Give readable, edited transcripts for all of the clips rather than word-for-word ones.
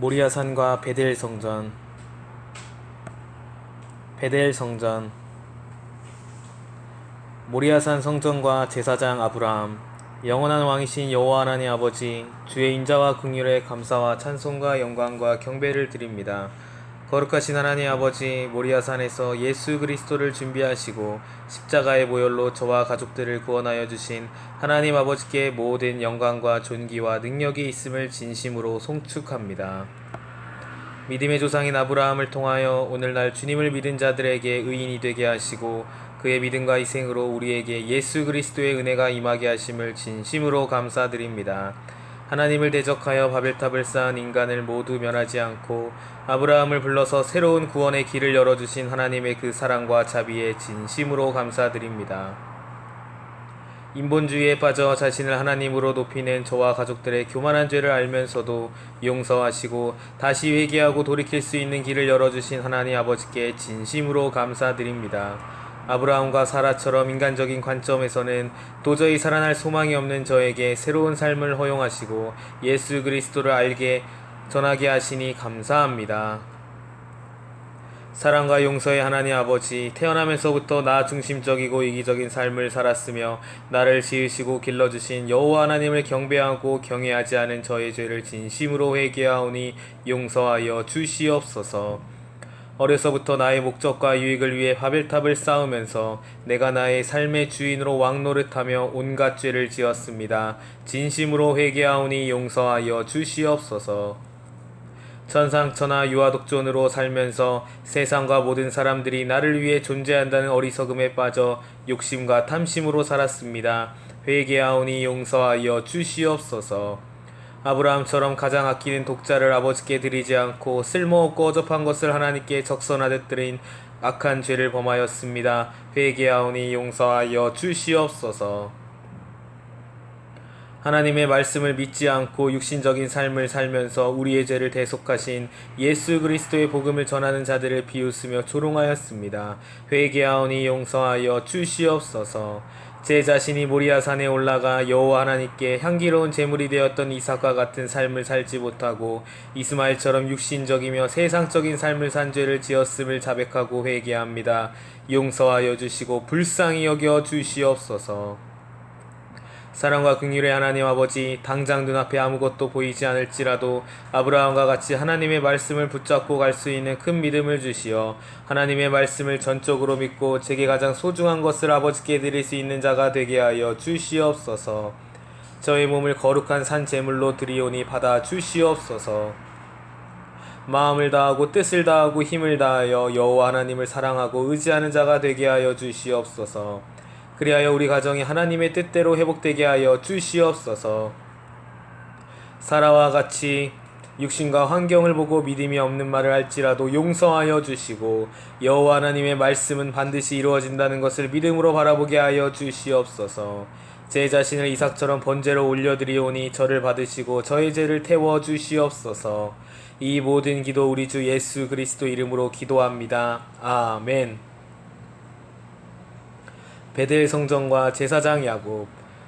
모리아산과 베델 성전. 베델 성전. 모리아산 성전과 제사장 아브라함. 영원한 왕이신 여호와 하나님 아버지, 주의 인자와 긍휼에 감사와 찬송과 영광과 경배를 드립니다. 거룩하신 하나님 아버지, 모리아산에서 예수 그리스도를 준비하시고 십자가의 보혈로 저와 가족들을 구원하여 주신 하나님 아버지께 모든 영광과 존귀와 능력이 있음을 진심으로 송축합니다. 믿음의 조상인 아브라함을 통하여 오늘날 주님을 믿은 자들에게 의인이 되게 하시고 그의 믿음과 희생으로 우리에게 예수 그리스도의 은혜가 임하게 하심을 진심으로 감사드립니다. 하나님을 대적하여 바벨탑을 쌓은 인간을 모두 멸하지 않고 아브라함을 불러서 새로운 구원의 길을 열어주신 하나님의 그 사랑과 자비에 진심으로 감사드립니다. 인본주의에 빠져 자신을 하나님으로 높이는 저와 가족들의 교만한 죄를 알면서도 용서하시고 다시 회개하고 돌이킬 수 있는 길을 열어주신 하나님 아버지께 진심으로 감사드립니다. 아브라함과 사라처럼 인간적인 관점에서는 도저히 살아날 소망이 없는 저에게 새로운 삶을 허용하시고 예수 그리스도를 알게 전하게 하시니 감사합니다. 사랑과 용서의 하나님 아버지, 태어나면서부터 나 중심적이고 이기적인 삶을 살았으며 나를 지으시고 길러주신 여호와 하나님을 경배하고 경외하지 않은 저의 죄를 진심으로 회개하오니 용서하여 주시옵소서. 어려서부터 나의 목적과 유익을 위해 바벨탑을 쌓으면서 내가 나의 삶의 주인으로 왕노릇하며 온갖 죄를 지었습니다. 진심으로 회개하오니 용서하여 주시옵소서. 천상천하 유아독존으로 살면서 세상과 모든 사람들이 나를 위해 존재한다는 어리석음에 빠져 욕심과 탐심으로 살았습니다. 회개하오니 용서하여 주시옵소서. 아브라함처럼 가장 아끼는 독자를 아버지께 드리지 않고 쓸모없고 어접한 것을 하나님께 적선하듯 드린 악한 죄를 범하였습니다. 회개하오니 용서하여 주시옵소서. 하나님의 말씀을 믿지 않고 육신적인 삶을 살면서 우리의 죄를 대속하신 예수 그리스도의 복음을 전하는 자들을 비웃으며 조롱하였습니다. 회개하오니 용서하여 주시옵소서. 제 자신이 모리아산에 올라가 여호와 하나님께 향기로운 제물이 되었던 이삭과 같은 삶을 살지 못하고 이스마엘처럼 육신적이며 세상적인 삶을 산 죄를 지었음을 자백하고 회개합니다. 용서하여 주시고 불쌍히 여겨 주시옵소서. 사랑과 긍휼의 하나님 아버지, 당장 눈앞에 아무것도 보이지 않을지라도 아브라함과 같이 하나님의 말씀을 붙잡고 갈 수 있는 큰 믿음을 주시어 하나님의 말씀을 전적으로 믿고 제게 가장 소중한 것을 아버지께 드릴 수 있는 자가 되게 하여 주시옵소서. 저의 몸을 거룩한 산 제물로 드리오니 받아 주시옵소서. 마음을 다하고 뜻을 다하고 힘을 다하여 여호와 하나님을 사랑하고 의지하는 자가 되게 하여 주시옵소서. 그리하여 우리 가정이 하나님의 뜻대로 회복되게 하여 주시옵소서. 사라와 같이 육신과 환경을 보고 믿음이 없는 말을 할지라도 용서하여 주시고 여호와 하나님의 말씀은 반드시 이루어진다는 것을 믿음으로 바라보게 하여 주시옵소서. 제 자신을 이삭처럼 번제로 올려드리오니 저를 받으시고 저의 죄를 태워 주시옵소서. 이 모든 기도 우리 주 예수 그리스도 이름으로 기도합니다. 아멘. 베델 성전과 제사장 야곱.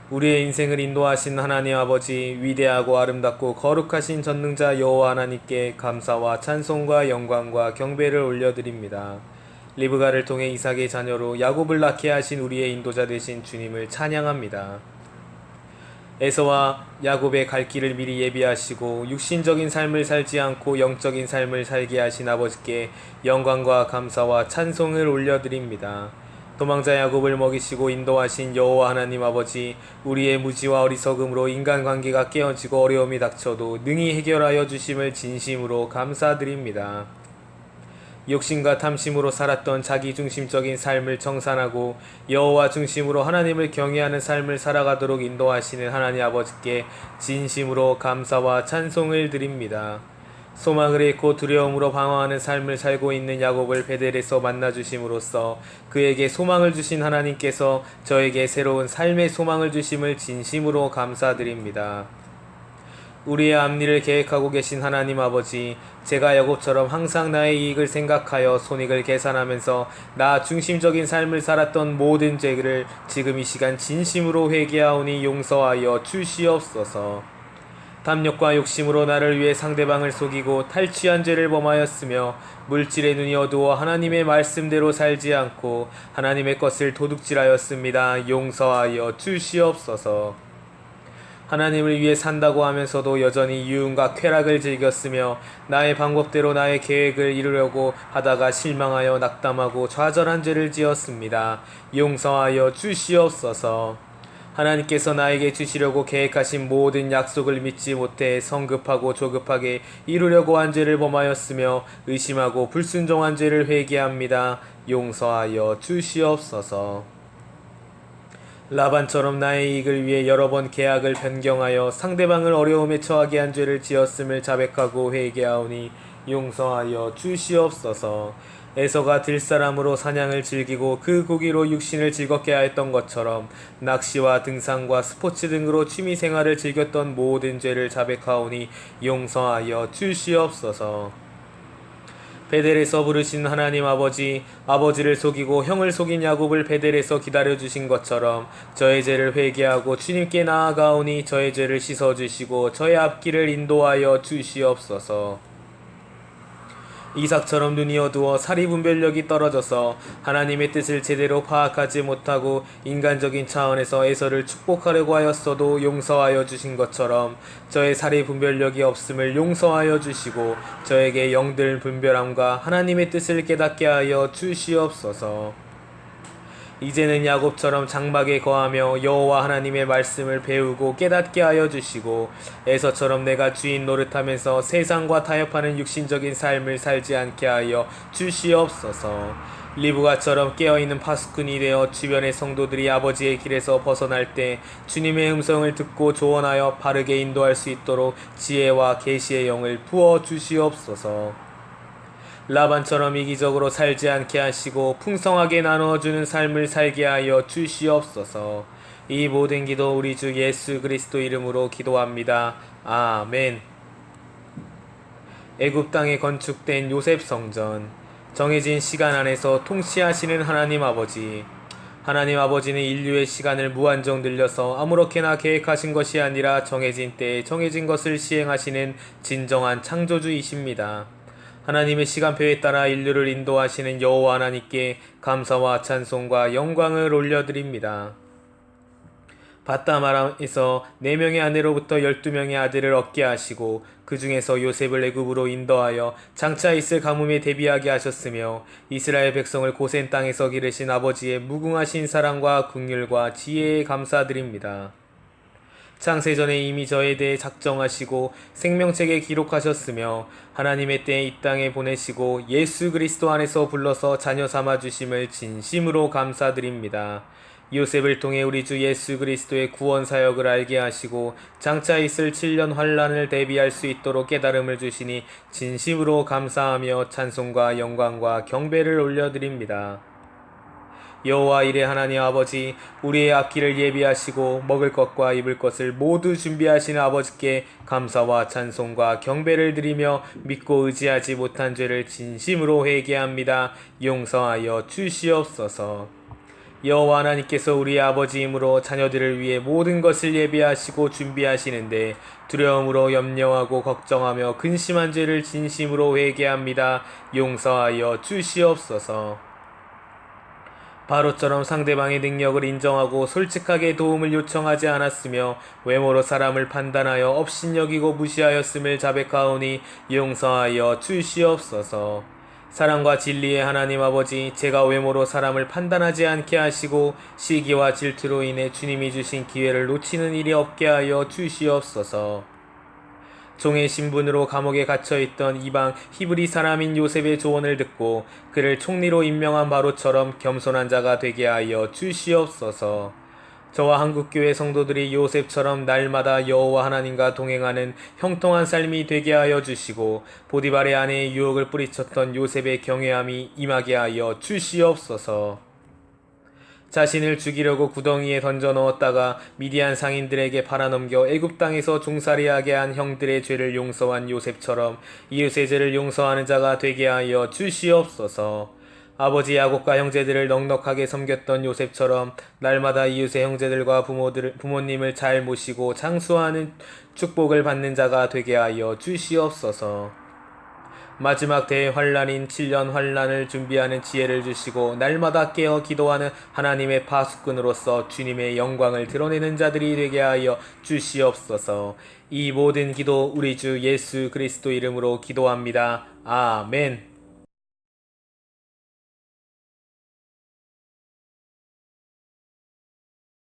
우리의 인생을 인도하신 하나님 아버지, 위대하고 아름답고 거룩하신 전능자 여호와 하나님께 감사와 찬송과 영광과 경배를 올려드립니다. 리브가를 통해 이삭의 자녀로 야곱을 낳게 하신 우리의 인도자 되신 주님을 찬양합니다. 에서와 야곱의 갈 길을 미리 예비하시고 육신적인 삶을 살지 않고 영적인 삶을 살게 하신 아버지께 영광과 감사와 찬송을 올려드립니다. 도망자 야곱을 먹이시고 인도하신 여호와 하나님 아버지, 우리의 무지와 어리석음으로 인간관계가 깨어지고 어려움이 닥쳐도 능히 해결하여 주심을 진심으로 감사드립니다. 욕심과 탐심으로 살았던 자기중심적인 삶을 청산하고 여호와 중심으로 하나님을 경외하는 삶을 살아가도록 인도하시는 하나님 아버지께 진심으로 감사와 찬송을 드립니다. 소망을 잃고 두려움으로 방황하는 삶을 살고 있는 야곱을 베델에서 만나주심으로써 그에게 소망을 주신 하나님께서 저에게 새로운 삶의 소망을 주심을 진심으로 감사드립니다. 우리의 앞일을 계획하고 계신 하나님 아버지, 제가 야곱처럼 항상 나의 이익을 생각하여 손익을 계산하면서 나 중심적인 삶을 살았던 모든 죄를 지금 이 시간 진심으로 회개하오니 용서하여 주시옵소서. 탐욕과 욕심으로 나를 위해 상대방을 속이고 탈취한 죄를 범하였으며 물질의 눈이 어두워 하나님의 말씀대로 살지 않고 하나님의 것을 도둑질하였습니다. 용서하여 주시옵소서. 하나님을 위해 산다고 하면서도 여전히 유흥과 쾌락을 즐겼으며 나의 방법대로 나의 계획을 이루려고 하다가 실망하여 낙담하고 좌절한 죄를 지었습니다. 용서하여 주시옵소서. 하나님께서 나에게 주시려고 계획하신 모든 약속을 믿지 못해 성급하고 조급하게 이루려고 한 죄를 범하였으며 의심하고 불순종한 죄를 회개합니다. 용서하여 주시옵소서. 라반처럼 나의 이익을 위해 여러 번 계약을 변경하여 상대방을 어려움에 처하게 한 죄를 지었음을 자백하고 회개하오니 용서하여 주시옵소서. 에서가 들사람으로 사냥을 즐기고 그 고기로 육신을 즐겁게 하였던 것처럼 낚시와 등산과 스포츠 등으로 취미생활을 즐겼던 모든 죄를 자백하오니 용서하여 주시옵소서. 베델에서 부르신 하나님 아버지를 속이고 형을 속인 야곱을 베델에서 기다려주신 것처럼 저의 죄를 회개하고 주님께 나아가오니 저의 죄를 씻어주시고 저의 앞길을 인도하여 주시옵소서. 이삭처럼 눈이 어두워 사리 분별력이 떨어져서 하나님의 뜻을 제대로 파악하지 못하고 인간적인 차원에서 에서를 축복하려고 하였어도 용서하여 주신 것처럼 저의 사리 분별력이 없음을 용서하여 주시고 저에게 영들 분별함과 하나님의 뜻을 깨닫게 하여 주시옵소서. 이제는 야곱처럼 장막에 거하며 여호와 하나님의 말씀을 배우고 깨닫게 하여 주시고 에서처럼 내가 주인 노릇하면서 세상과 타협하는 육신적인 삶을 살지 않게 하여 주시옵소서. 리브가처럼 깨어있는 파수꾼이 되어 주변의 성도들이 아버지의 길에서 벗어날 때 주님의 음성을 듣고 조언하여 바르게 인도할 수 있도록 지혜와 계시의 영을 부어 주시옵소서. 라반처럼 이기적으로 살지 않게 하시고 풍성하게 나누어주는 삶을 살게 하여 주시옵소서. 이 모든 기도 우리 주 예수 그리스도 이름으로 기도합니다. 아멘. 애굽 땅에 건축된 요셉 성전. 정해진 시간 안에서 통치하시는 하나님 아버지. 하나님 아버지는 인류의 시간을 무한정 늘려서 아무렇게나 계획하신 것이 아니라 정해진 때에 정해진 것을 시행하시는 진정한 창조주이십니다. 하나님의 시간표에 따라 인류를 인도하시는 여호와 하나님께 감사와 찬송과 영광을 올려드립니다. 바다마람에서 4명의 아내로부터 12명의 아들을 얻게 하시고 그 중에서 요셉을 애굽으로 인도하여 장차 있을 가뭄에 대비하게 하셨으며 이스라엘 백성을 고센 땅에서 기르신 아버지의 무궁하신 사랑과 긍휼과 지혜에 감사드립니다. 창세전에 이미 저에 대해 작정하시고 생명책에 기록하셨으며 하나님의 때에 이 땅에 보내시고 예수 그리스도 안에서 불러서 자녀 삼아 주심을 진심으로 감사드립니다. 요셉을 통해 우리 주 예수 그리스도의 구원 사역을 알게 하시고 장차 있을 7년 환란을 대비할 수 있도록 깨달음을 주시니 진심으로 감사하며 찬송과 영광과 경배를 올려드립니다. 여호와 이레 하나님 아버지, 우리의 앞길을 예비하시고 먹을 것과 입을 것을 모두 준비하시는 아버지께 감사와 찬송과 경배를 드리며 믿고 의지하지 못한 죄를 진심으로 회개합니다. 용서하여 주시옵소서. 여호와 하나님께서 우리의 아버지이므로 자녀들을 위해 모든 것을 예비하시고 준비하시는데 두려움으로 염려하고 걱정하며 근심한 죄를 진심으로 회개합니다. 용서하여 주시옵소서. 바로처럼 상대방의 능력을 인정하고 솔직하게 도움을 요청하지 않았으며 외모로 사람을 판단하여 업신여기고 무시하였음을 자백하오니 용서하여 주시옵소서. 사랑과 진리의 하나님 아버지, 제가 외모로 사람을 판단하지 않게 하시고 시기와 질투로 인해 주님이 주신 기회를 놓치는 일이 없게 하여 주시옵소서. 종의 신분으로 감옥에 갇혀있던 이방 히브리 사람인 요셉의 조언을 듣고 그를 총리로 임명한 바로처럼 겸손한 자가 되게 하여 주시옵소서. 저와 한국교회 성도들이 요셉처럼 날마다 여호와 하나님과 동행하는 형통한 삶이 되게 하여 주시고 보디발의 아내의 유혹을 뿌리쳤던 요셉의 경외함이 임하게 하여 주시옵소서. 자신을 죽이려고 구덩이에 던져 넣었다가 미디안 상인들에게 팔아넘겨 애굽 땅에서 종살이하게 한 형들의 죄를 용서한 요셉처럼 이웃의 죄를 용서하는 자가 되게 하여 주시옵소서. 아버지 야곱과 형제들을 넉넉하게 섬겼던 요셉처럼 날마다 이웃의 형제들과 부모님을 잘 모시고 장수하는 축복을 받는 자가 되게 하여 주시옵소서. 마지막 대환란인 7년 환란을 준비하는 지혜를 주시고 날마다 깨어 기도하는 하나님의 파수꾼으로서 주님의 영광을 드러내는 자들이 되게 하여 주시옵소서. 이 모든 기도 우리 주 예수 그리스도 이름으로 기도합니다. 아멘.